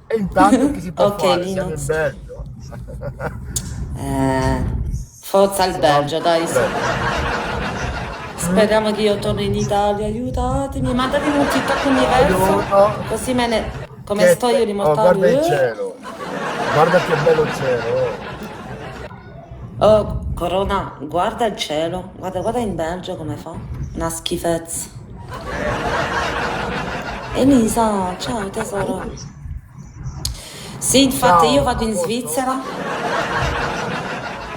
E intanto che si può Ok, fare? Siamo in Linux. Belgio. Eh, forza il Siamo Belgio, dai, in su. Belgio. Speriamo che io torni in Italia, aiutatemi, mandatemi un TikTok universo, Aiuto! così me ne... Come sto io di Oh, guarda mortale? il cielo. Guarda che bello il cielo. Oh. Oh, Corona, guarda il cielo, guarda, guarda in Belgio come fa, una schifezza. Elisa, ciao tesoro. Sì, infatti io Ciao, vado a in posto? Svizzera,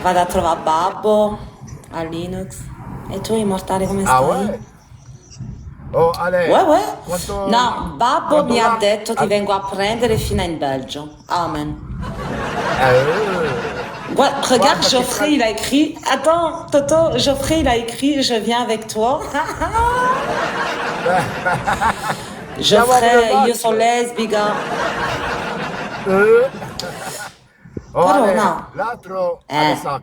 vado a trovare Babbo, a Linux. E tu, immortale, come Ah, stai? ouais? Oh, Uè, Ale, uè. quanto, No, Babbo quanto mi ha va? detto ti vengo a prendere fino in Belgio. Amen. Regarde, Guarda che Geoffrey, il a écrit. Attends, Toto, Geoffrey, il a écrit, je viens avec toi. Chiamamelo Geoffrey, io sono l'altro. lesbica. Eh. Oh Ale, Corona. l'altro, Eh. adesso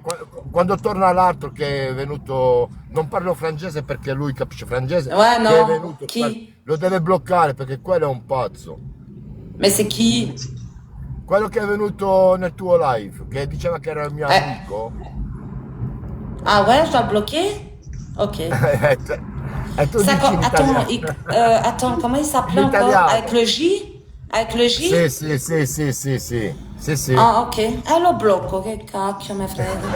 quando torna l'altro che è venuto, non parlo francese perché lui capisce francese, Ouais, che è non. venuto qua, Qui? lo deve bloccare perché quello è un pazzo. Mais c'est qui? Quello che è venuto nel tuo live, che diceva che era il mio Eh. amico, Ah ouais, je dois le bloquer? Ok. e tu dici in Attends, italiano. attends, comment il In s'appelait encore? Avec italiano. le J? Avec le Sì, J? sì, sì, sì, sì, sì, sì, sì. Ah, ok. Lo blocco, che cacchio me frega.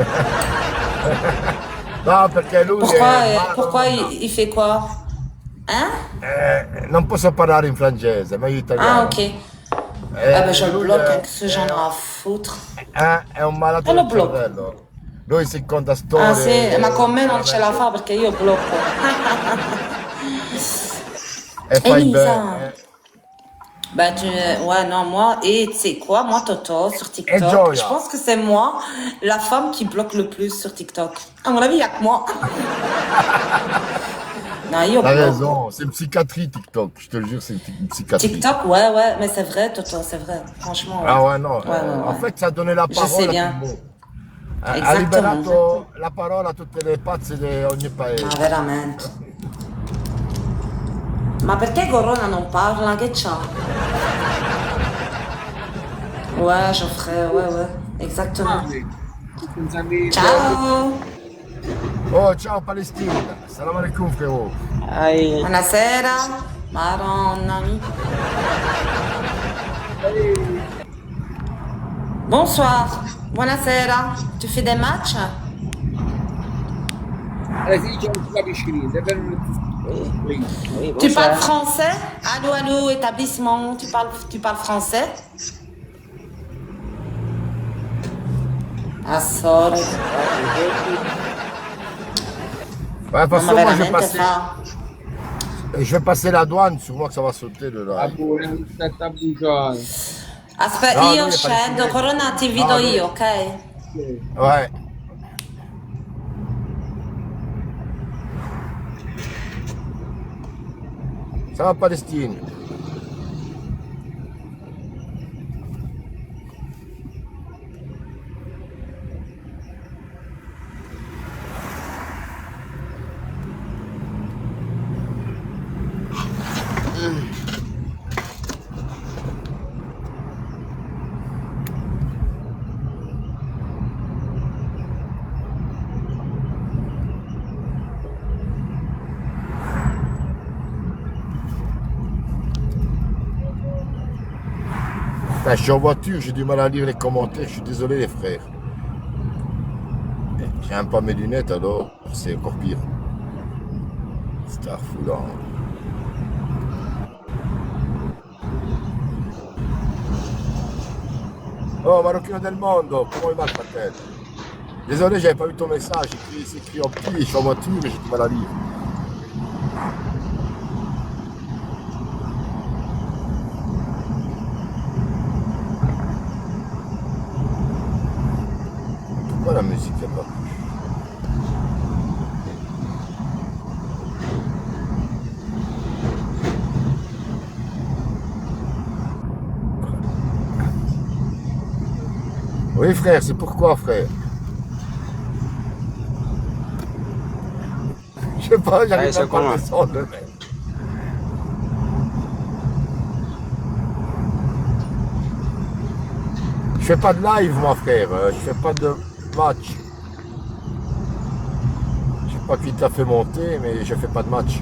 No, perché lui è Pourquoi Madonna. il fait quoi? Hein? Non posso parlare in francese, ma in Ah, ok. italiano. Ah ben je le Lui bloque, hein, qu'est-ce que j'en ai à foutre. è un malato Lo del blocco. cervello. Lui si conta Ah sì, ma con storie me non ce la veramente. fa perché io blocco. E fai Elisa. bene. Ben ouais, non, moi, et tu sais quoi, moi, Toto, sur E TikTok, je gioia. pense que c'est moi, la femme qui bloque le plus sur TikTok. À mon avis, il y a que moi. Non, io T'as blocco. raison, c'est une psychiatrie TikTok, je te le jure, c'est une psychiatrie. TikTok, ouais, ouais, mais c'est vrai, Toto, c'est vrai. Franchement, ouais. Ah ouais, no, Ouais, ouais, en ouais. fait ça a donné la Je sais parola a tout le bien. monde. Ha Exactement. liberato la parola a tutte le pazze di ogni Ma paese. veramente. Ma perché Corona non parla? Che c'ha? Ouais, Geoffrey, ouais, ouais. Exactement. Ciao! Oh, ciao Palestina, salam alaikum frérot. Ai, Buonasera. Madonna mia. Bonsoir. Buonasera. Tu fais des matchs? si dice non si capisce niente, è vero non Tu parles bonsoir. français? Allô, allô, établissement. Tu parles français? Ah, sorry. Ouais, de toute Non, ma façon, moi veramente fa. je vais passer la douane, sur moi que ça va sauter le Ah, live. buona, non sta bruciando. Aspetta, No, io lui è scendo. palestinese. Corona ti invito No, lui io, ok? Ouais. Ça va Palestine. Putain, je suis en voiture, j'ai du mal à lire les commentaires, je suis désolé les frères. J'ai un pas mes lunettes alors, c'est encore pire. C'est affolant. Oh, Marocchino del mondo, come va fratello? Désolé, j'avais pas vu ton message, c'est écrit en petit, je suis en voiture et j'ai du mal à lire. Pourquoi la musique elle va plus? Oui frère, c'est pourquoi frère? Je sais pas, j'arrive Ça même pas à commence. descendre. Mec. Je fais pas de live, mon frère. Je fais pas de match. Je sais pas qui t'a fait monter, mais je fais pas de match.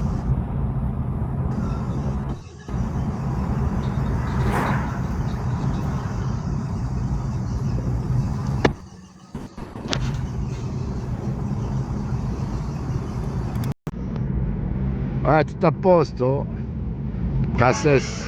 Ouais, tout à poste, oh. Princesse.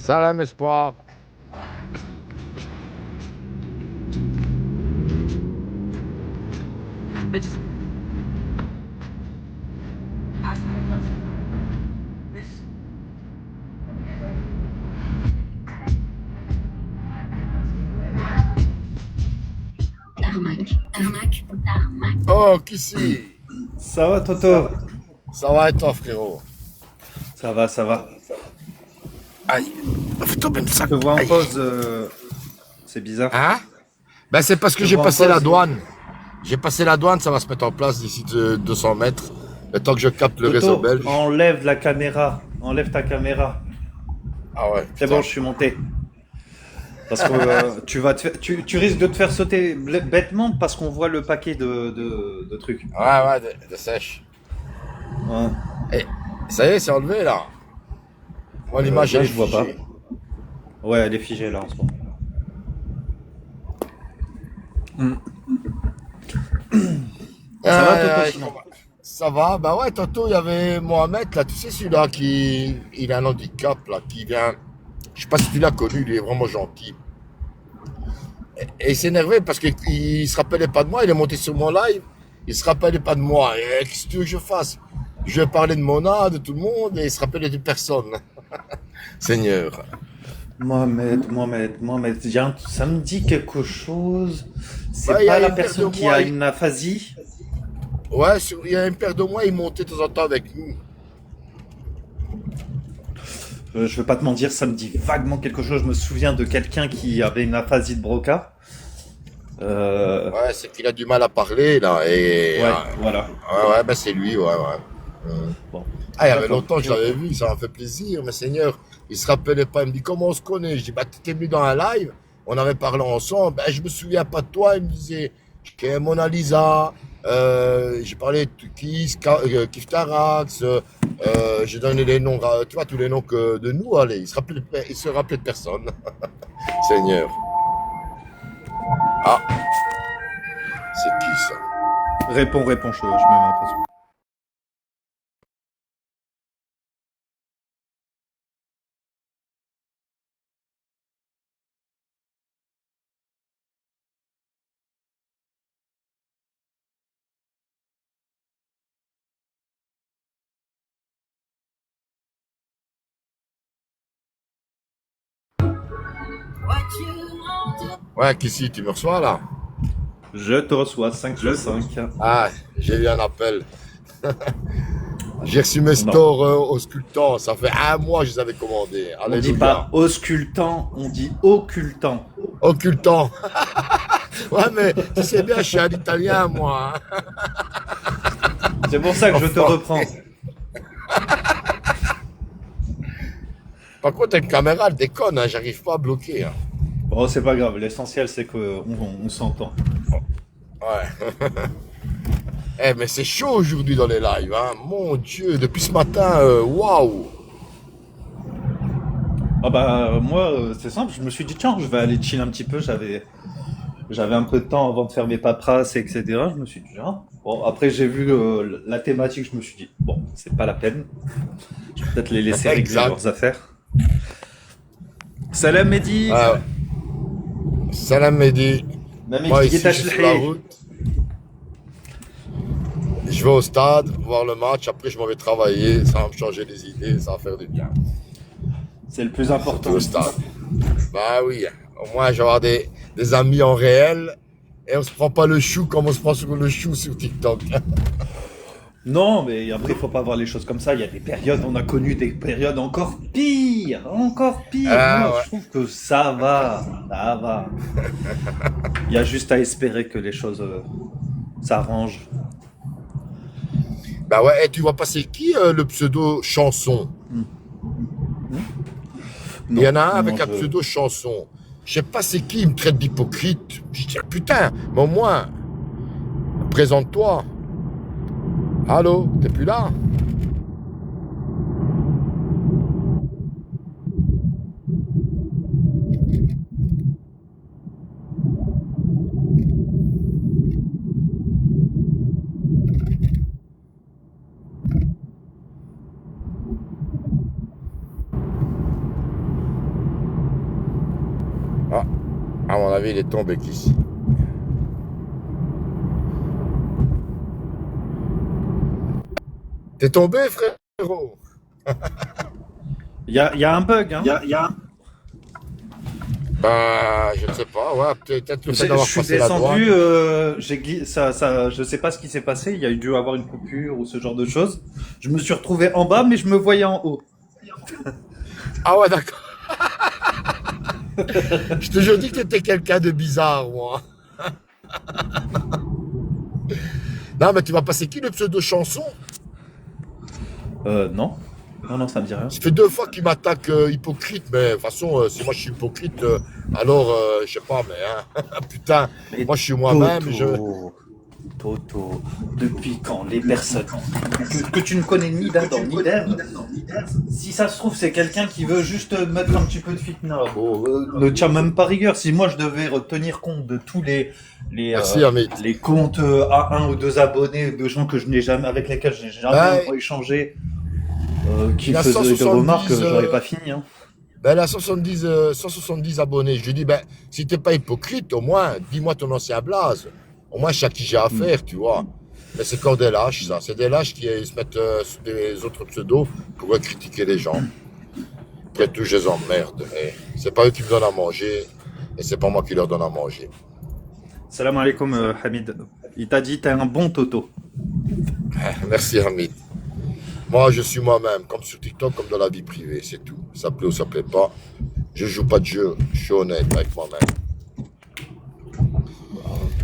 Salam espoir. Oh, qui c'est? Ça va, Toto? Ça va et toi, frérot? Ça va, ça va. Aïe, faut tomber le Je sac. te vois en Aïe. pause, c'est bizarre. Hein? Ben c'est parce que Je j'ai vois en passé la pause. douane. J'ai passé la douane, ça va se mettre en place d'ici 200 mètres. Le temps que je capte le réseau Toto, belge. enlève la caméra. Enlève ta caméra. Ah ouais. C'est putain. bon, je suis monté. Parce que tu risques de te faire sauter bêtement parce qu'on voit le paquet de trucs. Ouais, de sèche. Ouais. Et ça y est, c'est enlevé là. Moi, l'image, là, elle est je vois pas. figée. Ouais, elle est figée là en ce moment. Ça va, Toto, sinon? Ça va, bah ouais, tantôt il y avait Mohamed là, tu sais celui-là qui il a un handicap là, qui vient, je sais pas si tu l'as connu, il est vraiment gentil. Et il s'énervait parce qu'il se rappelait pas de moi, il est monté sur mon live, il se rappelait pas de moi. Et qu'est-ce que tu veux que je fasse? Je vais parler de Mona, de tout le monde, et il se rappelait de personne. Seigneur. Mohamed, ça me dit quelque chose. C'est Ouais, il y a pas la une paire personne de qui mois, a il- une aphasie? Ouais, il y a une paire de mois, il montait de temps en temps avec nous. Je vais pas te mentir, ça me dit vaguement quelque chose. Je me souviens de quelqu'un qui avait une aphasie de Broca. Ouais, c'est qu'il a du mal à parler là, et Ouais, voilà. ouais, bah c'est lui, ouais. Bon. Ah, il y avait D'accord. longtemps que je l'avais vu, ça m'a fait plaisir, mais Seigneur, il se rappelait pas, il me dit comment on se connaît, je dis bah t'étais venu dans un live, on avait parlé ensemble, ben je me souviens pas de toi, il me disait que Mona Lisa, j'ai parlé de Kif Tarax, j'ai donné les noms, tu vois tous les noms que de nous, allez, il se rappelait de personne, Seigneur. Ah, c'est qui ça? Réponds, je me mets en pause. Ouais, qui si, tu me reçois là? Je te reçois 5 sur 5. Ah, j'ai eu un appel. J'ai reçu mes stores au sculptant. Ça fait un mois que je les avais commandés. On dit Alléluia. pas auscultant, on dit occultant. Occultant. Ouais, mais tu sais bien, je suis un Italien, moi. Hein. C'est pour ça que je te Enfin. reprends. Par contre, une caméra, elle déconne. Hein. J'arrive pas à bloquer. Hein. Bon, c'est pas grave, l'essentiel c'est qu'on on s'entend. Ouais. Eh, mais c'est chaud aujourd'hui dans les lives. Hein. Mon Dieu, depuis ce matin, waouh. Ah bah moi c'est simple, je me suis dit tiens je vais aller chill un petit peu, j'avais un peu de temps avant de faire mes paperasses etc. Je me suis dit ah. Bon après j'ai vu la thématique, je me suis dit bon c'est pas la peine, je vais peut-être les laisser régler Exact. leurs affaires. Salam Mehdi. Salam Mehdi. Moi ici, je suis sur la route. Je vais au stade, voir le match, après je m'en vais travailler, ça va me changer les idées, ça va faire du bien. C'est le plus important. Au stade. Bah oui, au moins je vais avoir des amis en réel et on se prend pas le chou comme on se prend sur le chou sur TikTok. Non, mais après, il faut pas voir les choses comme ça. Il y a des périodes, on a connu des périodes encore pires, encore pires. Ah Moi, ouais. je trouve que ça va, ça va. Il y a juste à espérer que les choses s'arrangent. Bah ouais, et tu vois passer qui le pseudo chanson? Il y Non, en a un non, avec un pseudo chanson. Je sais pas c'est qui, il me traite d'hypocrite. Je dis, putain, mais au moins, présente-toi. Allô, t'es plus là? Ah, à mon avis, il est tombé qu'ici. T'es tombé, frérot? il y a un bug, hein. Bah, je ne sais pas, ouais, peut-être le fait Je d'avoir suis passé la douane. descendu, je sais pas ce qui s'est passé. Il y a dû avoir une coupure ou ce genre de choses. Je me suis retrouvé en bas, mais je me voyais en haut. Ah ouais, d'accord. Je te jure dit que t'étais quelqu'un de bizarre, moi. Non, mais tu vas passer qui le pseudo chanson? Non, non, ça me dit rien. Ça fait 2 fois qu'il m'attaque hypocrite, mais de toute façon, si moi je suis hypocrite, alors je sais pas, mais hein, putain, Mais moi je suis moi-même, Toto, depuis quand les personnes que tu ne connais ni d'Adam ni d'Ève, si ça se trouve c'est quelqu'un qui veut juste mettre un petit peu de fitna, ne tient même pas rigueur. Si moi je devais retenir compte de tous les, Merci, Hamid. les comptes à 1 ou 2 abonnés de gens que je n'ai jamais, avec lesquels je n'ai jamais échangé, qui Il a faisaient des 170, remarques, j'aurais pas fini. Hein. Ben, elle a 170 abonnés. Je lui dis, ben, si t'es pas hypocrite, au moins, dis-moi ton ancien blaze. Au moins, je sais à qui j'ai affaire, tu vois. Mais c'est encore des lâches, ça. C'est des lâches qui se mettent sous des autres pseudos pour critiquer les gens. Après tout, je les emmerde. Mais c'est pas eux qui me donnent à manger, et c'est pas moi qui leur donne à manger. Salam alaikum Hamid. Il t'a dit t'es un bon Toto. Merci, Hamid. Moi, je suis moi-même, comme sur TikTok, comme dans la vie privée, c'est tout. Ça plaît ou ça plaît pas. Je joue pas de jeu, je suis honnête avec moi-même.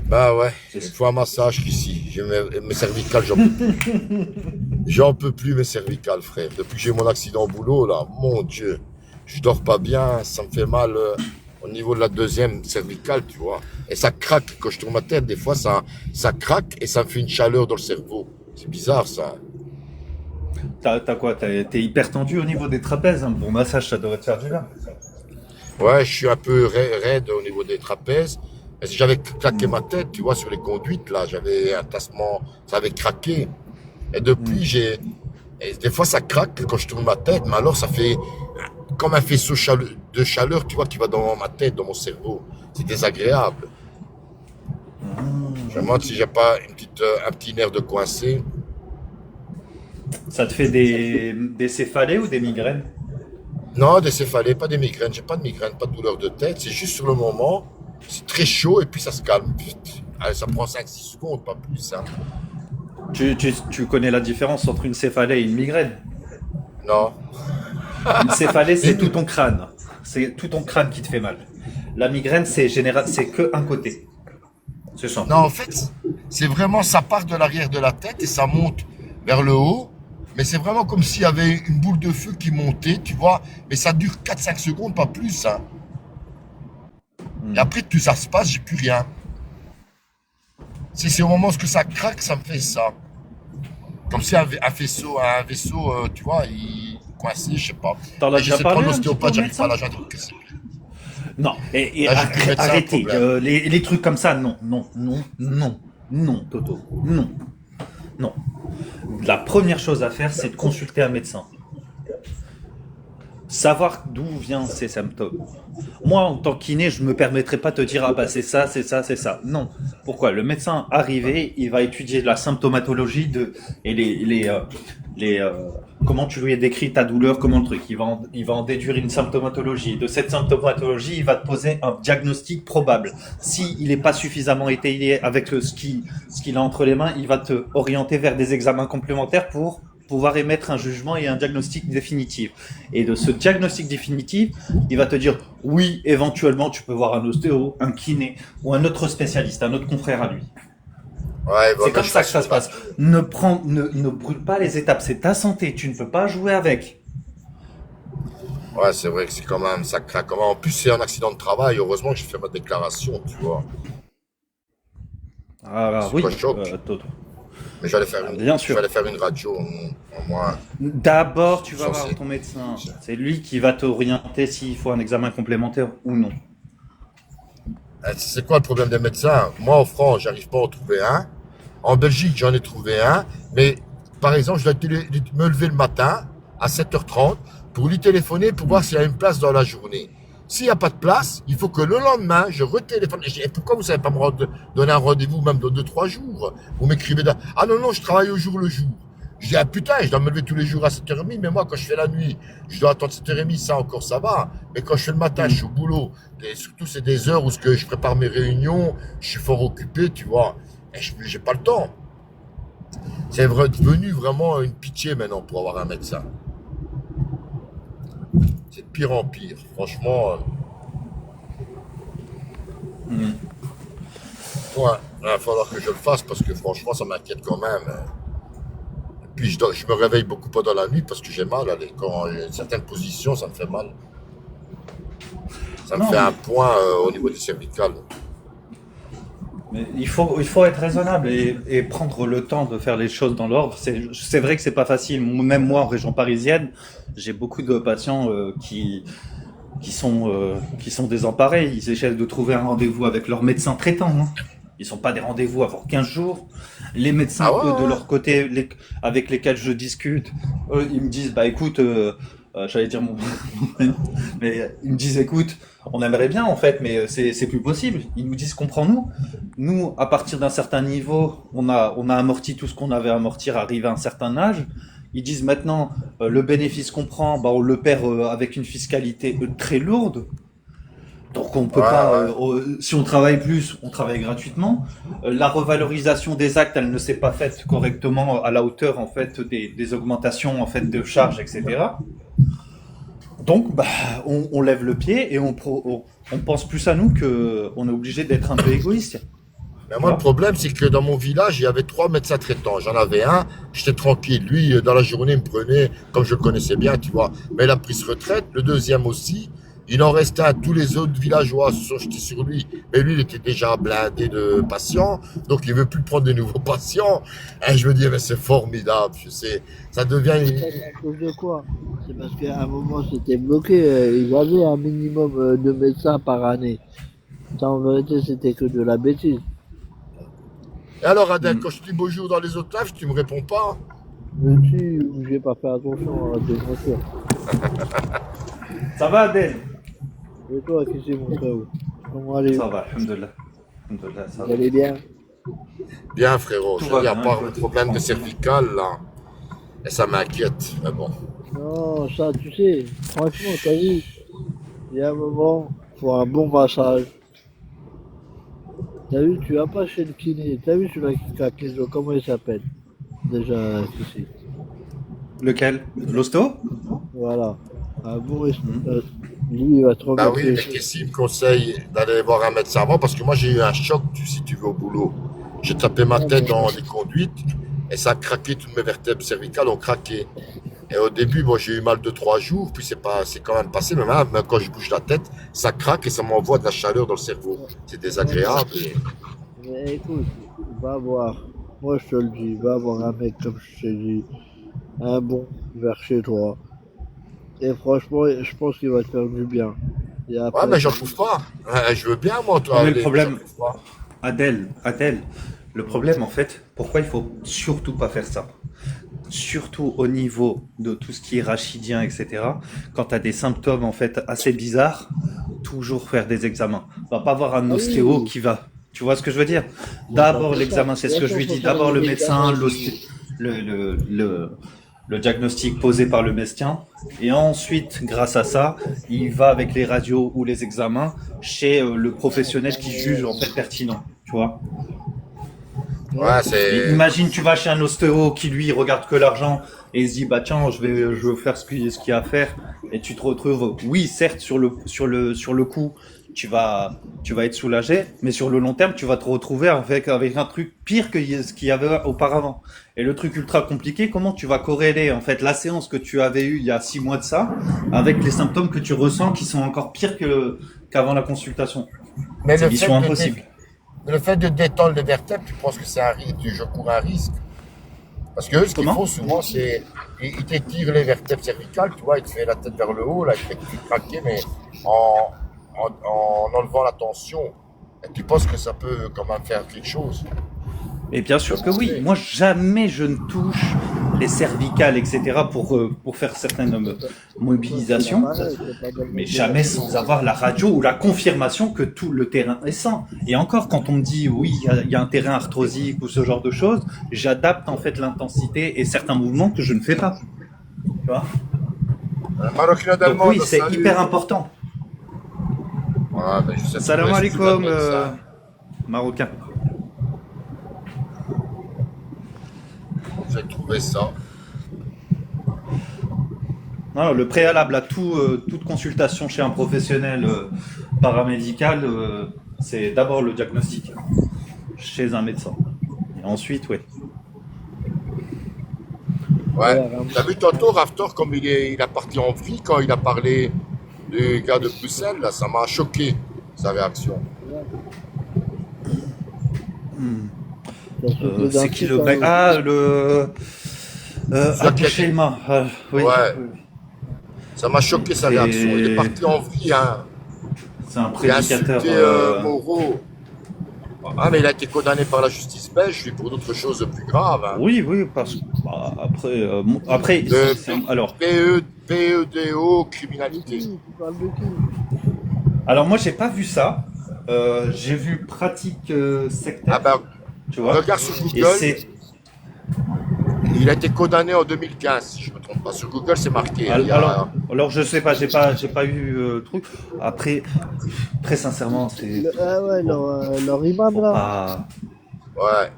Bah ouais, il faut un massage qu'ici. J'ai mes cervicales, j'en peux plus. J'en peux plus, mes cervicales, frère. Depuis que j'ai mon accident au boulot, là, mon Dieu, je dors pas bien, ça me fait mal au niveau de la deuxième cervicale, tu vois. Et ça craque, quand je tourne ma tête, des fois, ça craque et ça me fait une chaleur dans le cerveau. C'est bizarre, ça. T'as quoi? T'es hyper tendu au niveau des trapèzes. Un bon massage, ça devrait te faire du bien. Ouais, je suis un peu raide au niveau des trapèzes. Parce que j'avais claqué ma tête, tu vois, sur les conduites, là. J'avais un tassement, ça avait craqué. Et depuis, et des fois, ça craque quand je tourne ma tête, mais alors, ça fait comme un faisceau de chaleur, tu vois, qui va dans ma tête, dans mon cerveau. C'est désagréable. Je me demande si j'ai pas un petit nerf de coincé. Ça te fait des céphalées ou des migraines? Non, des céphalées, pas des migraines. J'ai pas de migraine, pas de douleur de tête. C'est juste sur le moment, c'est très chaud et puis ça se calme. Allez, ça prend 5-6 secondes, pas plus. Hein. Tu connais la différence entre une céphalée et une migraine? Non. Une céphalée, c'est tout ton crâne. C'est tout ton crâne qui te fait mal. La migraine, c'est que un côté. C'est ça. Non, en fait, c'est vraiment, ça part de l'arrière de la tête et ça monte vers le haut. Mais c'est vraiment comme s'il y avait une boule de feu qui montait, tu vois. Mais ça dure 4-5 secondes, pas plus. Hein. Et après, tout ça se passe, j'ai plus rien. C'est au moment où ça craque, ça me fait ça. Comme si un vaisseau, tu vois, il coincé, je sais pas. T'en as Et déjà j'essaie de prendre parlé un petit peu l'ostéopathe, au j'arrive pas à la médecin? joindre. Non, Là, j'ai plus de médecin, arrêtez. problème. Les trucs comme ça, non, Toto, non. La première chose à faire, c'est de consulter un médecin. savoir d'où viennent ces symptômes. Moi, en tant que kiné, je me permettrai pas de te dire, ah bah c'est ça, c'est ça, c'est ça. Non. Pourquoi? Le médecin arrivé, il va étudier la symptomatologie et comment tu lui as décrit ta douleur, comment le truc. Il va en déduire une symptomatologie. De cette symptomatologie, il va te poser un diagnostic probable. Si il n'est pas suffisamment étayé avec ce qu'il a entre les mains, il va te orienter vers des examens complémentaires pour pouvoir émettre un jugement et un diagnostic définitif. Et de ce diagnostic définitif, il va te dire, oui, éventuellement, tu peux voir un ostéo, un kiné ou un autre spécialiste, un autre confrère à lui. Ouais, C'est comme ça que ça se passe. Ne brûle pas les étapes. C'est ta santé. Tu ne peux pas jouer avec. Ouais, c'est vrai que c'est quand même, ça craque. En plus, c'est un accident de travail. Heureusement que j'ai fait ma déclaration, tu vois. Ah C'est oui, pas choc. Toto. Mais j'allais faire Bien sûr. j'allais faire une radio, au moins. D'abord, tu vas Censé. voir ton médecin. C'est lui qui va t'orienter s'il faut un examen complémentaire ou non. C'est quoi le problème des médecins? Moi, en France, j'arrive pas à en trouver un. En Belgique, j'en ai trouvé un. Mais, par exemple, je dois me lever le matin à 7h30 pour lui téléphoner pour voir s'il y a une place dans la journée. S'il n'y a pas de place, il faut que le lendemain, je retéléphone. Et pourquoi vous ne savez pas me donner un rendez-vous même dans 2-3 jours? Vous m'écrivez ah non, je travaille au jour le jour. Je dis, ah putain, je dois me lever tous les jours à 7h30, mais moi, quand je fais la nuit, je dois attendre 7h30, ça encore, ça va. Mais quand je fais le matin, je suis au boulot. Et surtout, c'est des heures où je prépare mes réunions, je suis fort occupé, tu vois. Et j'ai pas le temps. C'est devenu vraiment une pitié maintenant pour avoir un médecin. C'est de pire en pire. Franchement, ouais, il va falloir que je le fasse parce que franchement, ça m'inquiète quand même. Et puis, je me réveille beaucoup pendant la nuit parce que j'ai mal. Quand j'ai certaines positions, ça me fait mal. Ça me Non, fait un point au niveau du cervical. mais il faut être raisonnable et prendre le temps de faire les choses dans l'ordre. C'est vrai que c'est pas facile. Même moi, en région parisienne, j'ai beaucoup de patients qui sont désemparés. Ils essaient de trouver un rendez-vous avec leur médecin traitant. Hein. Ils sont pas des rendez-vous avant 15 jours. Les médecins, eux, de leur côté, avec lesquels je discute, eux, ils me disent, bah écoute, j'allais dire mon prénom, mais ils me disent, écoute, on aimerait bien en fait, mais c'est plus possible. Ils nous disent, comprends-nous. Nous, à partir d'un certain niveau, on a amorti tout ce qu'on avait à amortir, arrivé à un certain âge. Ils disent maintenant, le bénéfice qu'on prend, bah on le perd avec une fiscalité très lourde. Donc on peut pas, si on travaille plus, on travaille gratuitement. La revalorisation des actes, elle ne s'est pas faite correctement à la hauteur en fait des augmentations en fait de charges, etc. Donc bah on lève le pied et on pense plus à nous que on est obligé d'être un peu égoïste. Mais moi, le problème, c'est que dans mon village, il y avait 3 médecins traitants. J'en avais un, j'étais tranquille. Lui, dans la journée, il me prenait, comme je le connaissais bien, tu vois. Mais il a pris sa retraite. Le deuxième aussi. Il en restait un. Tous les autres villageois se sont jetés sur lui. Mais lui, il était déjà blindé de patients. Donc, il veut plus prendre de nouveaux patients. Et je me dis, mais c'est formidable. Je sais, ça devient À cause de quoi? C'est parce qu'à un moment c'était bloqué. Ils avaient un minimum de médecins par année. Ça, en vérité, c'était que de la bêtise. Et alors, Adèle, quand je te dis bonjour dans les autres lives, tu me réponds pas. Mais si, j'ai pas fait attention à tes voitures. Ça va Adèle? Et toi, qui c'est mon frère? Comment allez-vous? Ça va, alhamdoulilah. Alhamdoulilah, ça Vous va. allez bien? Bien, frérot. Tout Je va dis, à bien, part écoute. le problème de cervical, là. Et ça m'inquiète. Mais bon. Non, ça, tu sais, franchement, t'as vu, il y a un moment, faut un bon massage. T'as vu, tu vas pas chez le kiné. T'as vu celui-là qui caquise, comment il s'appelle? Déjà, qui c'est? Lequel? L'hosto? Voilà. Un bon, lui, il va te Ah remettre oui, les mais choses. qu'est-ce qu'il me conseille d'aller voir un médecin avant? Parce que moi, j'ai eu un choc, si tu veux, au boulot. J'ai tapé ma tête dans les conduites et ça a craqué, toutes mes vertèbres cervicales ont craqué. Et au début, bon, j'ai eu mal 2-3 jours, puis c'est quand même passé. Mais même quand je bouge la tête, ça craque et ça m'envoie de la chaleur dans le cerveau. C'est désagréable. Mais écoute, va voir. Moi, je te le dis, va voir un mec, comme je t'ai dit, un bon, vers chez toi. Et franchement, je pense qu'il va te faire du bien. Et Ouais, après, mais j'en trouve pas. Je veux bien, moi, toi. Mais le aller, problème- j'en trouve pas. Adèle, le problème en fait, pourquoi il faut surtout pas faire ça? surtout au niveau de tout ce qui est rachidien, etc. Quand tu as des symptômes en fait assez bizarres, toujours faire des examens. On va pas voir un Ah ostéo oui, qui va. Tu vois ce que je veux dire? il n'y a pas D'abord que ça. l'examen, c'est Bien ce que je sûr, lui faut dis. faire des D'abord le médicaments médecin, aussi. le, le, le, le diagnostic posé par le médecin, et ensuite, grâce à ça, il va avec les radios ou les examens chez le professionnel qui juge en fait pertinent. Tu vois? Ouais. Ouais, Et c'est. imagine, tu vas chez un ostéo qui lui regarde que l'argent et il se dit bah tiens, je veux faire ce qu'il y a à faire, et tu te retrouves, oui, certes sur le coup, tu vas être soulagé, mais sur le long terme, tu vas te retrouver avec un truc pire que ce qu'il y avait auparavant. Et le truc ultra compliqué, comment tu vas corréler en fait la séance que tu avais eue il y a 6 mois de ça avec les symptômes que tu ressens qui sont encore pires qu'avant la consultation. Mais C'est mission impossible. le fait de détendre les vertèbres, tu penses que c'est un risque, je cours un risque. Parce que eux, ce qu'ils font Comment? souvent, c'est. Ils t'étirent les vertèbres cervicales, tu vois, ils te font la tête vers le haut, là, ils te font craquer, mais en, en enlevant la tension. Et tu penses que ça peut quand même faire quelque chose. Et bien sûr que oui. Moi, jamais je ne touche les cervicales, etc. Pour faire certaines C'est pas mobilisations, pareil, c'est pas de la mais même jamais chose. sans avoir la radio ou la confirmation que tout le terrain est sain. Et encore, quand on me dit oui, il y a un terrain arthrosique ou ce genre de choses, j'adapte en fait l'intensité et certains mouvements que je ne fais pas. Tu vois? Marocain Donc d'Allemand, oui, c'est salut. hyper important. Ouais, ben, je sais Salam pas si tu alaikum, l'appelles ça. Marocain. J'ai trouvé ça. Non, le préalable à toute consultation chez un professionnel paramédical, c'est d'abord le diagnostic chez un médecin. Et ensuite, oui. Ouais. Ouais, T'as vu tantôt Raftor comme il a parti en vrille quand il a parlé du gars de Bruxelles, là, ça m'a choqué, sa réaction. ça se fait d'un C'est qui truc le à grec? l'autre. Ah, le Celui Abou qui a dit- Shelma. Oui, Ouais, ça m'a choqué sa réaction. Il est c'est parti en vrille, hein. c'est un Il a prédicateur. insulté Moreau. Ah, mais il a été condamné par la justice belge, lui, pour d'autres choses plus graves. Hein. Oui, oui, parce que après, De alors, PEDO, De criminalité. qui? Tu parles de qui? moi, j'ai pas vu ça. J'ai vu pratique Ah sectaire, ben, tu vois. regarde sur Et Google, c'est il a été condamné en 2015, si je ne me trompe pas. Sur Google, c'est marqué. Hein. Il y a... alors je sais pas, j'ai pas eu truc. Après, très sincèrement, c'est Ah ouais, leur imam faut là. pas. Ouais.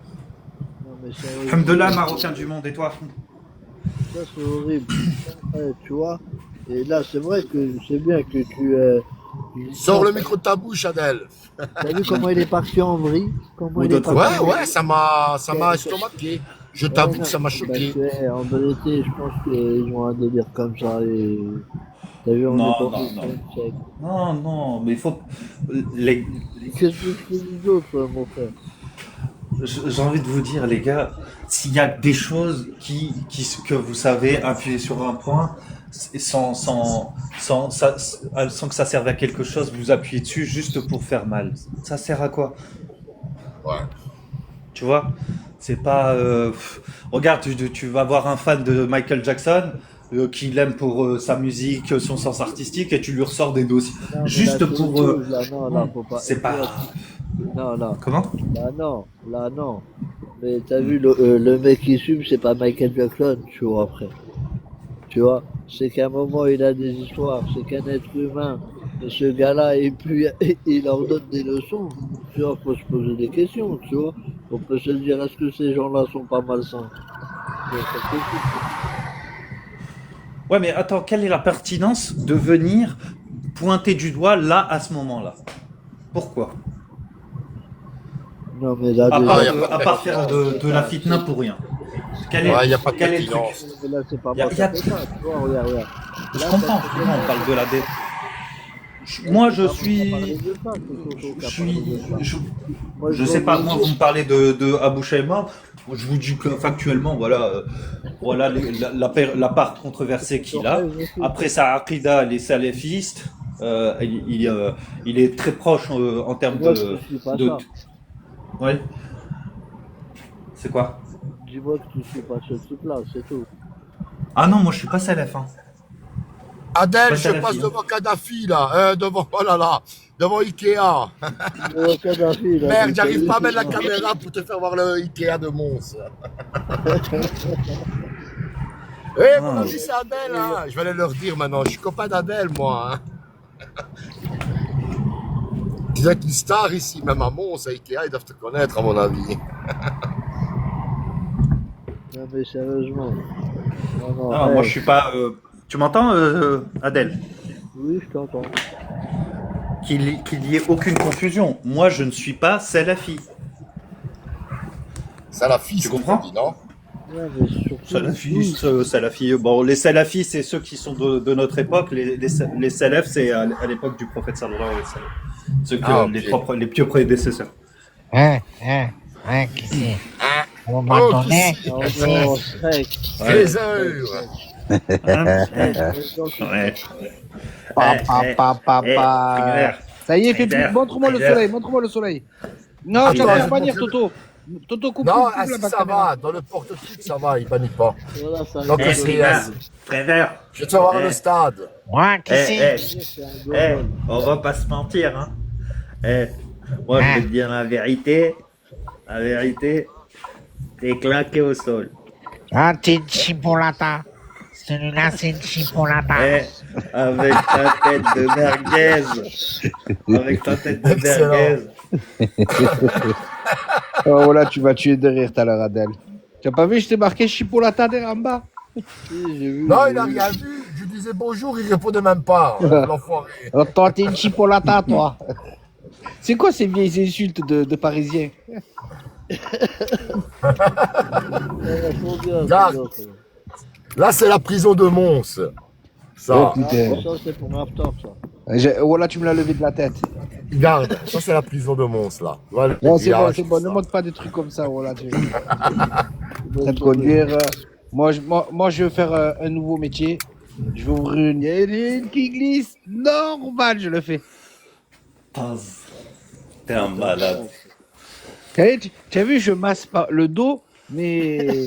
Non mais c'est horrible. Alhamdoulilah, Marocain du monde, et toi? Ça c'est horrible. Ouais, tu vois. Et là c'est vrai que c'est bien que Sors le micro de ta bouche, Adèle. T'as vu comment il est parti en vrille? Comment Ou il est d'autres parti Ouais, en ouais, ça m'a estomaqué. Je Ouais, t'avoue non, que ça m'a choqué. en vérité, je pense qu'ils ont un délire comme ça et t'as vu, on est Non, dans non, le non. siècle. Non, mais il faut. Les... Qu'est-ce que je te dis d'autre, mon frère? J'ai envie de vous dire, les gars, s'il y a des choses que vous savez appuyer sur un point, sans que ça serve à quelque chose, vous appuyez dessus juste pour faire mal. Ça sert à quoi? Ouais. Tu vois? C'est pas. Regarde, tu vas voir un fan de Michael Jackson qui l'aime pour sa musique, son sens artistique, et tu lui ressors des dossiers. Non, mais Juste là, c'est pour. autre chose, là, non, là, faut pas. C'est pas. Non, là, Comment? là, non. Mais t'as vu, le mec qui fume, c'est pas Michael Jackson, tu vois, après. Tu vois, c'est qu'à un moment, il a des histoires, c'est qu'un être humain. Et ce gars-là, et puis, il leur donne des leçons. Tu vois, faut se poser des questions, tu vois. On peut se dire, est-ce que ces gens-là sont pas malsains? C'est ça que Ouais, mais attends, quelle est la pertinence de venir pointer du doigt là, à ce moment-là? Pourquoi? Non, mais là, À déjà, part, y a pas de à part faire de la fitna pour rien. Quel est, Ouais, il n'y a pas de quel est le truc? pertinence. mais là, c'est pas Y a- moi y qui a- fais ça, tu vois, regarde. Je Là, comprends, ça, on parle de la dé... Moi, je c'est pas moi qui suis... parle de ça, c'est Soso qui Je a suis... parlé de ça. Je, Moi, je dois sais pas, vous moi, dire- vous me parlez de Abou Shaima. Je vous dis que factuellement, voilà la part controversée qu'il a. Après sa aqida, les salafistes, il est très proche en termes Moi, je ne suis pas de... ça. Ouais. C'est quoi? dis-moi que tu suis pas ce type-là, c'est tout. Ah non, moi je suis pas salaf. Hein. Adèle, Pas je Salafi, passe hein. devant Kadhafi, là. Devant, oh là là, devant Ikea. Oh, Kadhafi, là, Merde, tu j'arrive sais, pas à mettre la non. caméra pour te faire voir le Ikea de Mons. Eh, mon Ah. ami, c'est Adèle, hein. Je vais aller leur dire maintenant. Je suis copain d'Adèle, moi. Hein. Tu dois être une star ici, même à Mons, à Ikea, ils doivent te connaître, à mon avis. Non, mais sérieusement. Non, non, Non, moi hey. je suis pas. Tu m'entends, Adèle? Oui, je t'entends. Qu'il y ait aucune confusion. Moi je ne suis pas salafi. C'est la fille, Tu comprends? dit, non? Ouais, mais surtout, Salafi. Bon, les salafis, c'est ceux qui sont de notre époque. Les salafs, c'est à l'époque du prophète sallallahu alayhi wa sallam. Ceux que Ah, ok. les pieux prédécesseurs. Qui c'est? Vous Oh, m'entendez? qui non, Qui non, c'est? Shrek. 13 heures. Ouais. Papa. Ça y est, fais plus. Montre-moi le soleil, montre-moi le soleil. Non, tu vas Attends, faire bannir je- Toto. Toto, coupe, Non, coupe, ah, coupe si la ça caméra. va. Dans le porte-titre, ça va, il bannit pas. Voilà, ça Donc, rigole. c'est Frère, je vais te voir le stade. Moi, qui c'est? C'est un gogol. On va pas se mentir, hein. Moi, je vais te dire la vérité. La vérité, t'es claqué au sol. Ah, t'es une chipolata. Celui-là, c'est une chipolata. Avec ta tête de merguez. Avec ta tête de Excellent. merguez. Oh, voilà, tu vas tuer de rire tout à l'heure, Adèle. Tu as pas vu, je t'ai marqué Chipolata derrière en bas? Si, j'ai vu. Non, j'ai il a vu. rien vu. Je lui disais bonjour, il répondait même pas. L'enfoiré. Alors, toi, t'es une Chipolata, toi. C'est quoi ces vieilles insultes de Parisiens? Ouais, elles sont bien, Regarde. ces autres. Là, c'est la prison de Mons. Oh, Ça, putain. Ça, c'est pour Raptor, ça. Voilà, tu me l'as levé de la tête. regarde. Ça, c'est la prison de Mons, là. Voilà, le Non, c'est bon, grillage, c'est bon. ça. Ne montre pas des trucs comme ça, voilà. Tu en train de conduire. Moi, je vais faire un nouveau métier. Je vais ouvrir une ligne qui glisse. Normal, je le fais. T'es un malade. Tu as vu, je masse pas le dos, mais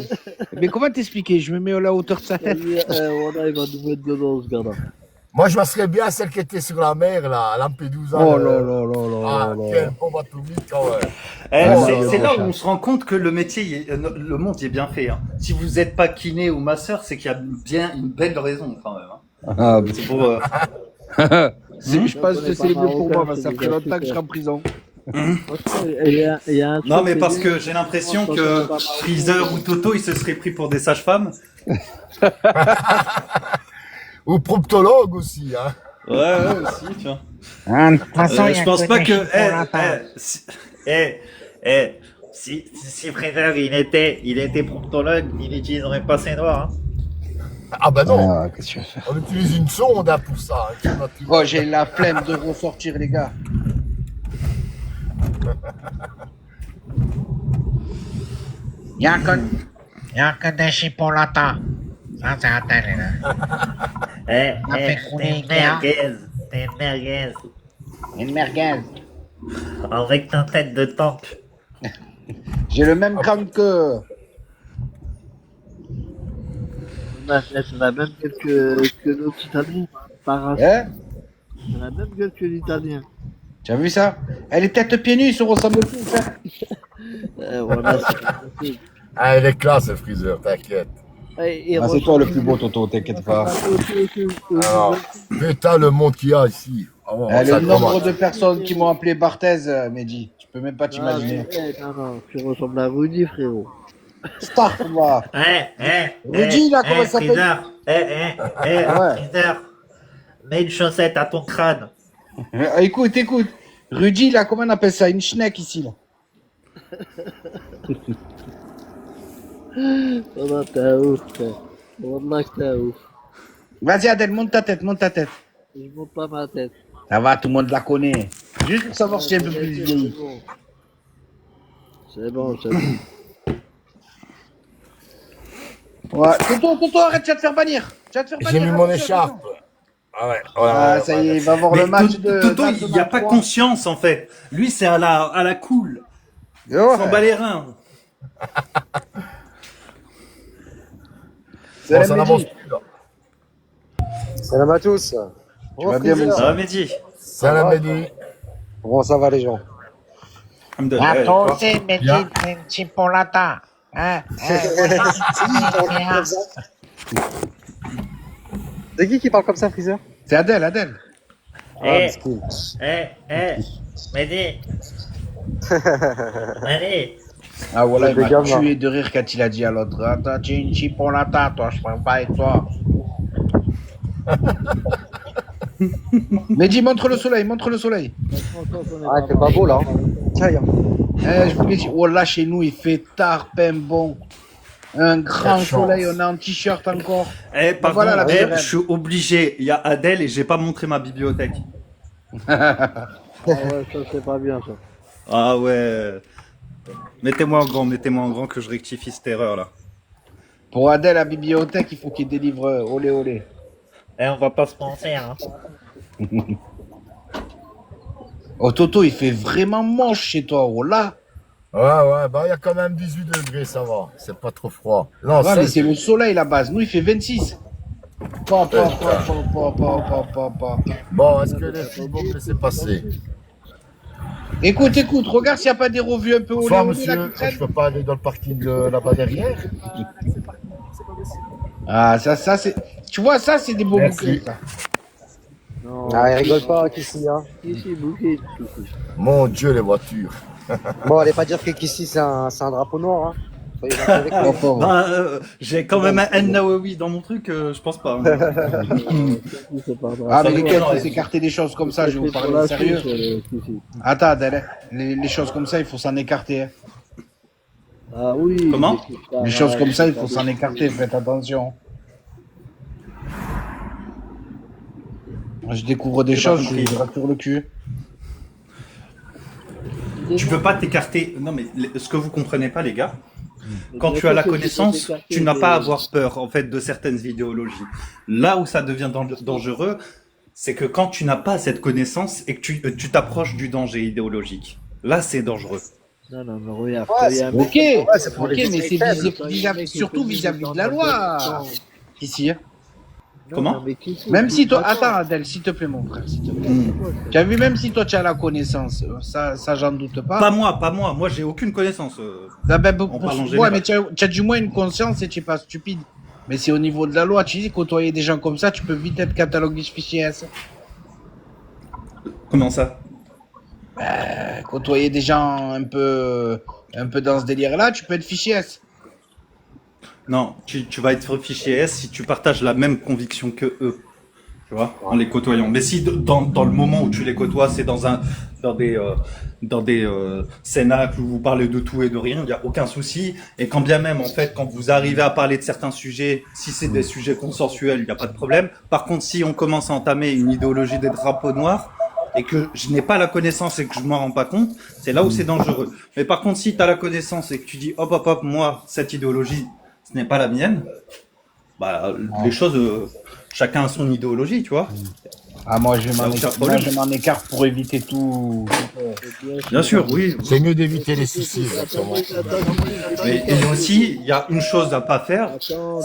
comment t'expliquer? Je me mets à la hauteur de sa tête. Voilà, il va nous mettre dedans, ce gars-là. Moi, je me serais bien celle qui était sur la mer, là, à Lampedusa. Oh le- là là là Ah, là là. quelle bombe atomique, quand même. C'est non, là où non, on se rend compte que le métier, le monde est bien fait. Hein. Si vous n'êtes pas kiné ou masseur, c'est qu'il y a bien une belle raison quand même. Hein. Ah, C'est pour. je pense que c'est le mieux pour moi, parce que ça fait longtemps que je suis en prison. Il y a un Non, truc mais qui parce est que bien. j'ai l'impression Quand que c'est pas Freezer ou Toto, ils se seraient pris pour des sages-femmes. Ou proctologue aussi, hein. Ouais, aussi, tu vois. Ah, de toute façon, il y Je a pense que pas des que. chipolatas. Si Frère, il était proctologue, il n'utiliserait pas ses doigts, hein. Ah, ben non. Ah, qu'est-ce que tu vas faire? On utilise une sonde, hein, pour ça. Une sonde naturelle. Oh, j'ai la flemme de ressortir, les gars. Il y a que des chipolatas. Ça, c'est un tel, là. Ça fait couler T'es Ikea. t'es une merguez. Une merguez. Avec ta tête de tempe. J'ai le même crâne que... On a la même gueule que notre Italien. Par Hein? On a la même gueule que l'Italien. Tu as vu ça? Elle est tête pieds nus, ils se ressemblent tous. Hein? Voilà, c'est possible. Ah, il est classe, le Freezer, t'inquiète. Ah, c'est toi le plus beau, Toto, t'inquiète pas. Alors, putain, le monde qu'il y a ici. Ah, bon, Le ça nombre commence. de personnes qui m'ont appelé Barthez, Mehdi, tu peux même pas t'imaginer. Non, non, tu ressembles à Rudy, frérot. Star, moi. Rudy, là, comment il s'appelle? Ouais. Freezer, mets une chaussette à ton crâne. Écoute. Rudy, là, comment on appelle ça? Une schneck ici, là. Voilà, t'es un ouf, frère. Wallah que t'es un ouf. Vas-y, Adèle, monte ta tête. Je monte pas ma tête. Ça va, tout le monde la connaît. Juste pour savoir si elle est un peu plus vieille. C'est bon, c'est bon. Ouais. Toto, arrête, tu vas te faire bannir. J'ai mis mon écharpe. Ah ouais, Ah, ça y est, il va voir Mais le match de... Toto, il n'y a d'Arsenal pas 3. conscience en fait. Lui, c'est à la cool. Ouais. S'en bat les reins. Bon, ça n'avance Mehdi. plus là. Salam à tous. Tu vas bien, Ça va, Mehdi? Salam Mehdi. Comment ça va les gens? Alhamdoulilah, La et toi? tosse, Mehdi, Chipolata. Hein? C'est qui parle comme ça, Freezer? C'est Adèle, Adèle. Mehdi. Mehdi. Ah voilà, il Les m'a gamins. tué de rire quand il a dit à l'autre, attends, tu es une chipolata, toi, je parle pas avec toi. Mehdi, montre le soleil, montre le soleil. Ah, c'est pas beau là. Tiens, regarde. Je voulais dire, oh là, chez nous, il fait tard, pain bon. Un grand Quelle chance. soleil, on est en t-shirt encore. Pardon, Voilà la je reine. suis obligé. Il y a Adèle et j'ai pas montré ma bibliothèque. Ah ouais, ça c'est pas bien ça. Ah ouais. Mettez-moi en grand que je rectifie cette erreur là. Pour Adèle, la bibliothèque, il faut qu'il délivre olé olé. On va pas se mentir, hein. Oh Toto, il fait vraiment moche chez toi, oh là. Ouais, bah il y a quand même 18 degrés, ça va. C'est pas trop froid. Non, Ouais, mais 16. c'est le soleil la base. Nous, il fait 26. Pa. Bon, est-ce que les filles vont me laisser passer? Écoute, regarde s'il n'y a pas des revues un peu olé Bonsoir olé là monsieur, qui traînent. je peux pas aller dans le parking là-bas derrière? Ah, ça c'est. Tu vois, ça, c'est des beaux Merci. bouquets. Ça. Non. Ah, il rigole pas, Kissy. Hein. Ici, bouquet. Mon Dieu, les voitures. Bon, allez pas dire que Kissy c'est un drapeau noir. Hein. Soyez gentils avec lui. Oh, pauvre. Bah, j'ai quand même un Nawawi dans mon truc, je pense pas. C'est pas grave. Ah, mais Ça lesquels va, faut s'écarter des choses comme ça, je vais vous parler sérieux. Attends, Adèle, les choses comme ça, il faut s'en écarter. Hein. Ah oui. Comment? Les choses comme ça, il faut s'en écarter, faites attention. Je découvre des J'ai choses, pas compris. je rate sur le cul. Tu peux pas t'écarter. Non, mais ce que vous comprenez pas, les gars, quand tu as la connaissance, tu n'as pas à avoir peur, en fait, de certaines idéologies. Là où ça devient dangereux, c'est que quand tu n'as pas cette connaissance et que tu t'approches du danger idéologique. Là, c'est dangereux. Non, mais regarde. Ouais, il y a un Ok, mec- c'est pour ok, les mais c'est faibles. surtout vis-à-vis de la loi. Ici. Non, Comment mais qui c'est Même qui- si toi, attends Adèle, s'il te plaît mon frère, s'il te plaît. Tu as vu, même si toi tu as la connaissance, ça j'en doute pas. Pas moi. Moi, j'ai aucune connaissance. Ah ben, On parle en ouais, général. mais tu as du moins une conscience et tu n'es pas stupide. Mais c'est au niveau de la loi, tu dis, côtoyer des gens comme ça, tu peux vite être catalogué fichier S. Comment ça? Côtoyer des gens un peu dans ce délire-là, tu peux être fichier S. Non, tu vas être fichier S si tu partages la même conviction que eux. Tu vois, en les côtoyant. Mais si dans le moment où tu les côtoies, c'est dans des cénacles où vous parlez de tout et de rien, il n'y a aucun souci. Et quand bien même, en fait, quand vous arrivez à parler de certains sujets, si c'est des sujets consensuels, il n'y a pas de problème. Par contre, si on commence à entamer une idéologie des drapeaux noirs, et que je n'ai pas la connaissance et que je m'en rends pas compte, c'est là où c'est dangereux. Mais par contre, si tu as la connaissance et que tu dis hop, moi, cette idéologie, ce n'est pas la mienne, bah, les choses, chacun a son idéologie, tu vois. Ah, moi je Ça m'en aucun écarte, problème. écarte pour éviter tout. Bien sûr, oui. C'est mieux d'éviter les soucis, exactement. Mais et aussi, il y a une chose à pas faire,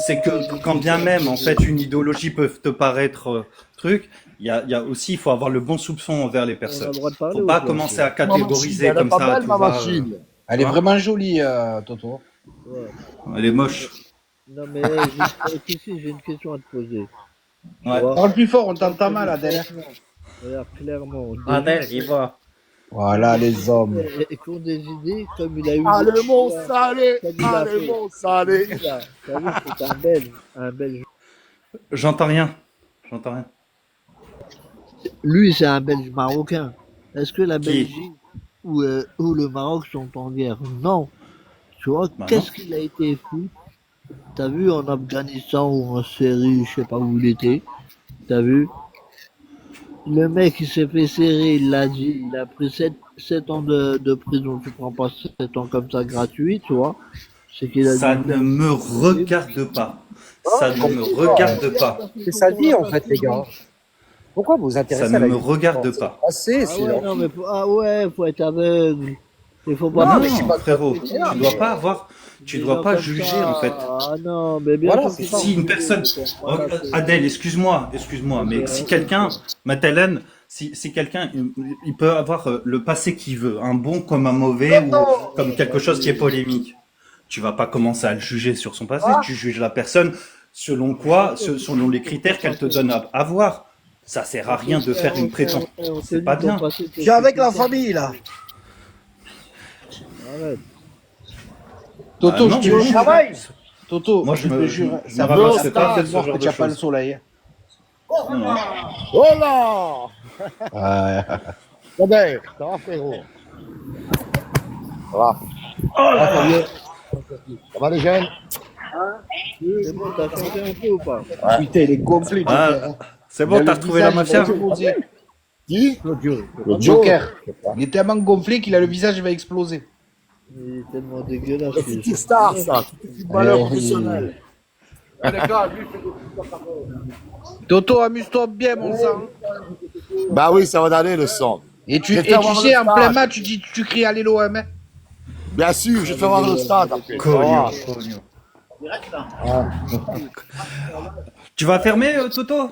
c'est que quand bien même, en fait, une idéologie peut te paraître truc, il y a aussi, il faut avoir le bon soupçon envers les personnes. Faut pas commencer à catégoriser Elle est comme pas ça. belle, tu ma vois, machine. Elle est Ouais. vraiment jolie, Toto. Elle est moche. Non, mais ici, j'ai une question à te poser. Ouais. Parle plus fort, on t'entend mal, Adèle. Regarde, clairement. Adèle, il va. Voilà les hommes. Et qui ont des idées comme il a eu. Allez, mon salé! Comme il a Allez, fait. mon salé! T'as vu, c'est un Belge. Un Belge. J'entends rien. J'entends rien. Lui, c'est un Belge marocain. Est-ce que la Qui Belgique ou le Maroc sont en guerre? Non. Tu vois, Bah qu'est-ce qu'il a été fou? T'as vu en Afghanistan ou en Syrie, je sais pas où il était. T'as vu? Le mec, il s'est fait serrer, il l'a dit. Il a pris 7 ans de prison. Tu prends pas 7 ans comme ça gratuit, tu vois. C'est qu'il a Ça dit. ne me regarde pas. Ça ne me regarde pas. C'est sa vie en fait, les gars. Pourquoi vous vous Ça intéressez ne à la me vie? regarde pas. Passé, Ah c'est ouais, leur non, vie. mais faut être aveugle. Il faut pas... Non, mais c'est pas frérot, grave. tu dois pas avoir, tu dois pas juger en fait. Ah non, mais bien Voilà, sûr qu'il c'est ça. faut Si une personne, Voilà, c'est- Adèle, excuse-moi, mais si quelqu'un, Matalen, si quelqu'un, il peut avoir le passé qu'il veut, un bon comme un mauvais ou comme quelque chose qui est polémique. Tu vas pas commencer à le juger sur son passé, tu juges la personne selon quoi, selon les critères qu'elle te donne à voir. Ça sert à rien de faire une prétention. on te C'est dit pas ton bien. passé, Je suis avec la c'est- famille, là. Arrête. Toto, non, je te mais- jure. Toto, Moi, je te jure, je ça me va ramasse pas pas de de ce voir genre que de tu n'as pas le choses. soleil. Non, non. Oh là Ah, Robert, ça va frérot? Ça va? Ça va bien? Ça va les jeunes? C'est bon, t'as changé un peu ou pas? putain, il est gonflé, Joker. Ah, c'est bon, t'as retrouvé la mafia? Qui? Le Joker. Il est tellement gonflé qu'il a le visage qui va exploser. Il est tellement dégueulasse. Le futur star, ça. Tout est footballeur professionnel. Toto, amuse-toi bien, mon sang. Bah oui, ça va donner le sang. Et tu Je vais avoir sais, le en stade. plein match, tu cries à l'OM. Hein. Bien sûr, je vais te faire voir le stade après. Cognon, Ça va. cognon. Tu vas fermer, Toto?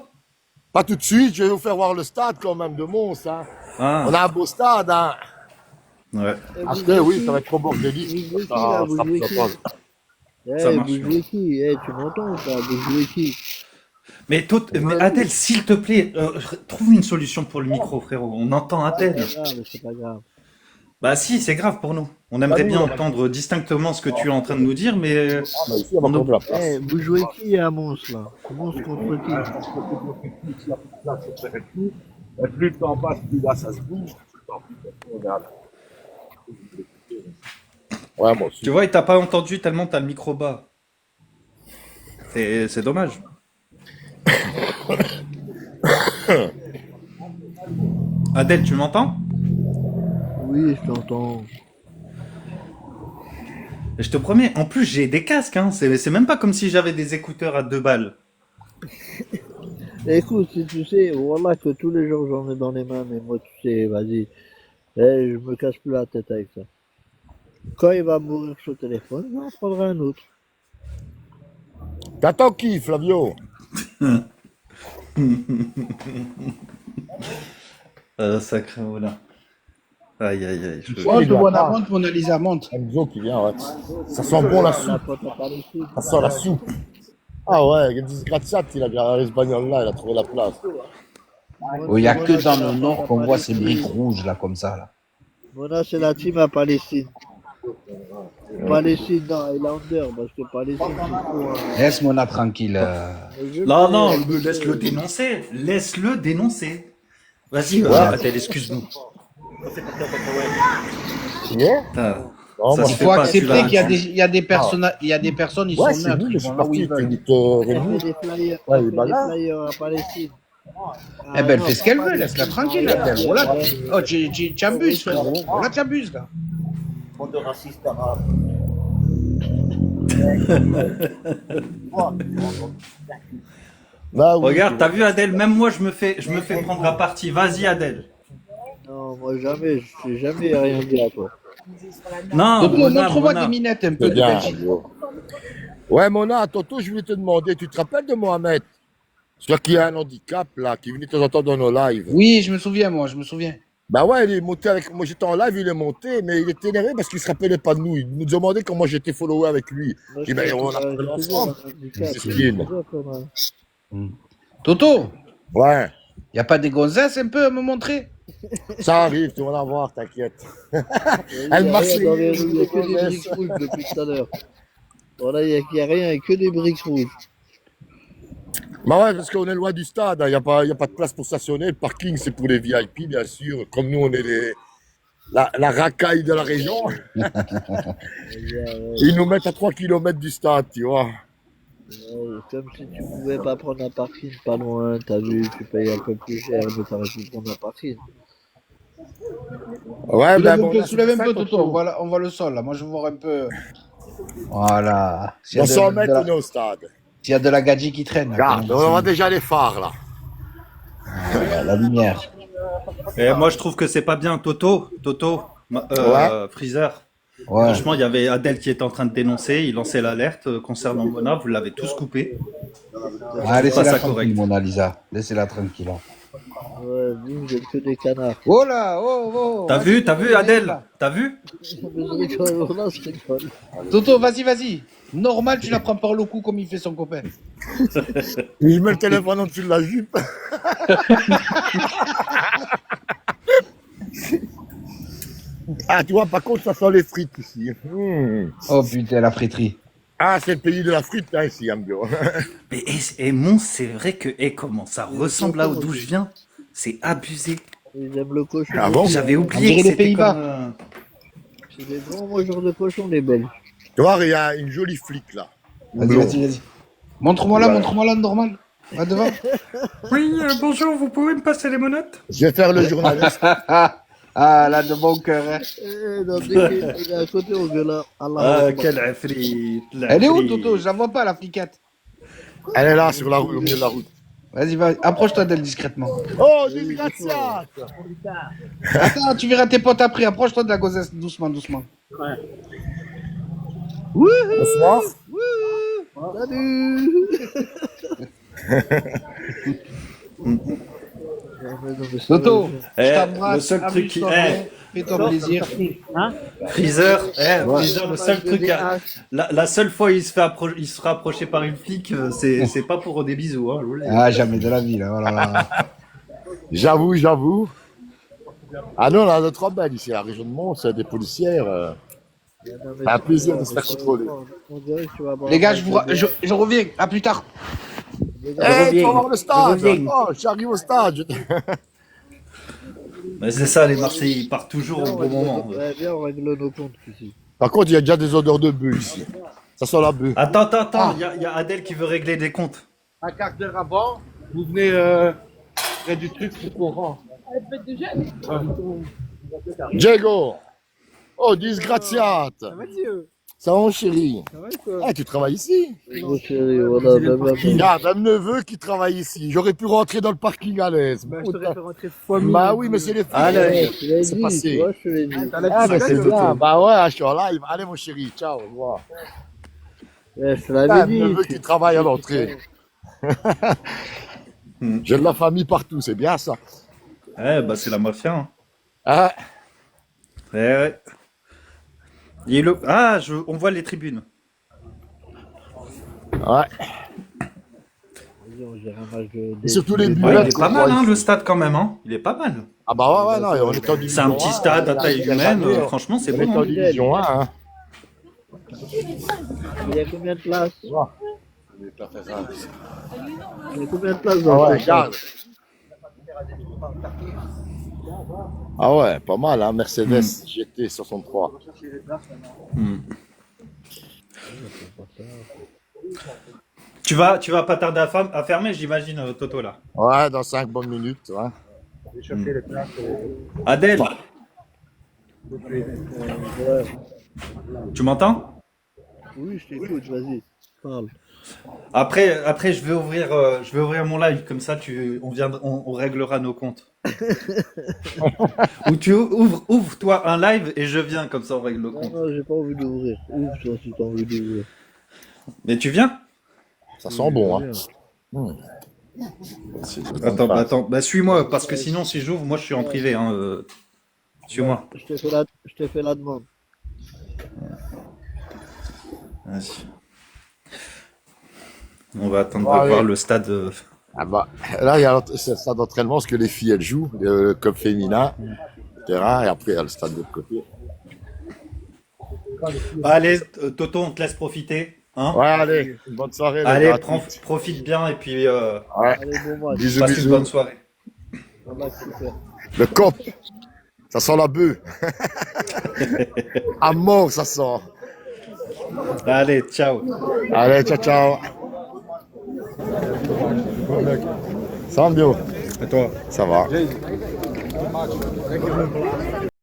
Pas tout de suite, je vais vous faire voir le stade quand même de Mons. Hein. Ah, On a un beau stade. Hein. ouais. Après, oui, ça va être trop bordélique. Vous jouez qui, Ça, là? Vous ça, jouez ça qui? passe. Ça Eh, marche. vous jouez qui? Eh, tu m'entends ça? Vous jouez qui? Mais Adèle, s'il te plaît, trouve une solution pour le micro, frérot. On entend Adèle. C'est pas grave, c'est pas grave. Bah si, c'est grave pour nous. On aimerait bien entendre distinctement ce que tu es en train de nous dire, mais Ah, mais ici, on va prendre la place. Eh, vous jouez qui à Mons, là? Mons contre qui? Et plus le temps passe, plus là, ça se bouge. Ouais, moi aussi. tu vois, il t'a pas entendu tellement t'as le micro bas. C'est dommage. Adèle, tu m'entends? Oui, je t'entends. Je te promets, en plus j'ai des casques, hein. C'est même pas comme si j'avais des écouteurs à 2 balles. Écoute, si tu sais, voilà que tous les jours j'en ai dans les mains, mais moi, tu sais, vas-y. Eh, je me casse plus la tête avec ça. Quand il va mourir ce téléphone, j'en prendrai un autre. T'attends qui, Flavio? Sacré moulin. Aïe, aïe, aïe. Monte, Mona, monte, Mona Lisa, monte. Enzo qui vient, ouais. Ça sent bon la La soupe. pote à Palestine. Ça sent la soupe. Ah ouais, Disgraziat, il a garé ce bagnole-là, il a trouvé la place. Il n'y a que dans le nord qu'on voit ces briques rouges, là, comme ça. Là. Mona, c'est la team à Palestine. Palestine, non, Highlander, parce que Palestine, c'est trop. Laisse Mona tranquille. Non, non, laisse-le dénoncer. Laisse-le dénoncer. Vas-y, Adèle, excuse-nous. Yeah? Ah, Non, Ça moi, se Il fait faut pas, accepter tu vas- qu'il y a des personnes, ils Ouais, sont c'est neutres, lui, ils je vont suis là où parti. ils veulent. Elle Rémi. fait des flyers, Ouais, elle il fait va des là. flyers à Palestine. Eh ben, elle non, fait ce qu'elle pas veut, des laisse-la flyers. tranquille, Adèle. Voilà. Oh, tu abuses, frérot. Voilà, tu abuses, là. Bande de racistes arabes. Bah oui, Regarde, t'as vu Adèle, même moi je me fais prendre à partie. Vas-y Adèle. Non, moi jamais, je n'ai jamais rien dit à toi. Non, Toto, Mona, montre-moi Mona. des minettes un c'est peu de bien. Belgique. Flavio. Ouais, Mona, Toto, je voulais te demander, tu te rappelles de Mohamed? Celui qui a un handicap, là, qui venait de temps en temps dans nos lives. Oui, je me souviens, moi, je me souviens. Bah ouais, il est monté avec moi, j'étais en live, il est monté, mais il était énervé parce qu'il se rappelait pas de nous. Il nous demandait comment j'étais followé avec lui. Moi, Et ben, je on pense a que fait c'est ensemble. toujours un handicap. C'est skin. Toto, Ouais, y a pas des gonzesses un peu à me montrer? ça arrive, tu vas en voir, t'inquiète. Il Elle y a m'a rien dans les rues, il n'y a que des fait- briques rouges depuis tout à l'heure. Voilà, il n'y a rien, que des briques rouges. Bah ouais, parce qu'on est loin du stade, il n'y a pas de place pour stationner. Le parking, c'est pour les VIP, bien sûr. Comme nous, on est la racaille de la région. Ils nous mettent à 3 km du stade, tu vois. Ouais, comme si tu pouvais pas prendre un parking pas loin, t'as vu, tu payes un peu plus cher, mais t'aurais pu prendre un parking. Ouais, Soulève bon, un peu, là, soulève un c'est peu, ça, Toto. On voit le sol, là. Moi, je veux voir un peu. Voilà. S'il y a Dans 100 de mètres, la- on est au stade. s'il y a de la gadget qui traîne. là, Regarde, comme on on voit dit. déjà les phares, là. La lumière. Et moi je trouve que c'est pas bien. Toto, Freezer. Ouais. Franchement, il y avait Adèle qui était en train de dénoncer, il lançait l'alerte concernant Mona, vous l'avez tous coupé. Ah, laissez-la ça tranquille, correct. Mona Lisa. Laissez-la tranquille. Hein. Ouais, vous êtes que des canards. Oh là, oh. T'as vu Adèle? T'as vu? Mais je rigole, voilà, je rigole. Toto, vas-y. Normal, tu la prends par le cou comme il fait son copain. Il met le téléphone en dessous de la jupe. Ah, tu vois, par contre, ça sent les frites ici. Oh putain, la friterie. Ah, c'est le pays de la frite, hein, ici, Ambio. Mais Mons, c'est vrai que comment ça ressemble là d'où je viens. C'est abusé. Ils aiment le cochon. Ah bon? J'avais On oublié dirait que les c'était Pays-Bas. comme, C'est des grands mangeurs de cochon, les Belges. Tu vois, il y a une jolie flic, là. Vas-y. Montre-moi là, normal. Va devant. Oui, bonjour, vous pouvez me passer les menottes? Je vais faire le journaliste. Ah, là, de bon cœur. Hein. Non, dès qu'il est à côté, on gueule là. Allah. Quel afri. Elle est où, Toto? Je la vois pas, la fliquette. Elle est là, sur la route, au milieu de la route. Vas-y, approche-toi d'elle discrètement. Oh, j'ai gracias. Attends, tu verras tes potes après. Approche-toi de la gossesse doucement. Bonsoir. Salut. Toto, je le t'embrasse. seul truc qui. Fais-toi plaisir. Freezer, Freezer, le seul truc. La seule fois il se fera approcher par une flic, c'est pas pour des bisous. Hein, Ah, jamais de la vie, là. Voilà. J'avoue. Ah non, on a notre belle ici, à la région de Mons, des policières. Un plaisir de se faire contrôler. Les gars, je reviens. À plus tard. Tu vas voir le stade. Oh, j'arrive au stade. Mais c'est ça, les Marseillais, ils partent toujours au bon moment. Ouais, bien, on règle nos comptes ici. Par contre, il y a déjà des odeurs de bœuf ici. Ça sent la bœuf. Attends, il y a Adèle qui veut régler des comptes. Un quart d'heure avant, vous venez près du truc pour qu'on rentre. Diego. Oh, disgraziate. Ça va, Dieu? Ça va, mon chéri? Ça va, quoi? Ah, tu travailles ici? Mon chéri, voilà, Il y a un neveu qui travaille ici. J'aurais pu rentrer dans le parking à l'aise. Bah, je t'aurais fait rentrer fois mille. Bah oui, mais c'est les Allez, c'est passé. Toi, je te l'ai dit. Ah, mais c'est bien. Bah ouais, je suis en live. Allez, mon chéri, ciao, au revoir. Ouais, je te Un l'avais dit. neveu qui travaille à l'entrée. J'ai de la famille partout, c'est bien ça. Bah c'est la mafia. Hein. Ah, Ouais. On voit les tribunes. ouais. On dirait un match de- Et surtout les Ouais, burettes. il est pas mal, hein, le stade quand même. Hein. Il est pas mal. Ah bah ouais, non, on est en division C'est un petit 1, stade à on a taille quelques humaine. années, Franchement, c'est on est bon. en Hein. division 1, hein. Il y a combien de places? Il y a combien de places Ah dans ouais, ce stade? regarde. Ah ouais, pas mal, hein, Mercedes GT 63. Tu vas pas tarder à fermer, j'imagine, Toto, là. Ouais, dans 5 bonnes minutes, ouais. Adèle, tu m'entends? Oui, je t'écoute, vas-y. Parle. Après, je vais ouvrir mon live, comme ça, on réglera nos comptes. Ou tu ouvre toi un live et je viens, comme ça on règle nos Non, comptes. non, j'ai pas envie d'ouvrir. Ouvre toi si t'as envie d'ouvrir. Mais tu viens? Ça sent bon, hein. Attends, bah suis-moi, parce que sinon, si j'ouvre, moi je suis en privé, hein. Suis-moi. Je t'ai fait la demande. Vas-y. On va attendre Bon, de voir allez. le stade. Ah bah, là, il y a c'est le stade d'entraînement, parce que les filles, elles jouent, le club féminin, etc. Et après, il y a le stade de l'autre côté. Allez, Toto, on te laisse profiter. Hein. Ouais, allez, une bonne soirée. les Allez, gars, à toutes. profite bien et puis Ouais. Allez, bon match. Bisous, passe une bisous. bonne soirée. Un match super. Le cop, ça sent la bœuf. À mort, ça sent. Allez, ciao. Allez, ciao, ciao. Ça va, Bio? Et toi? Ça va.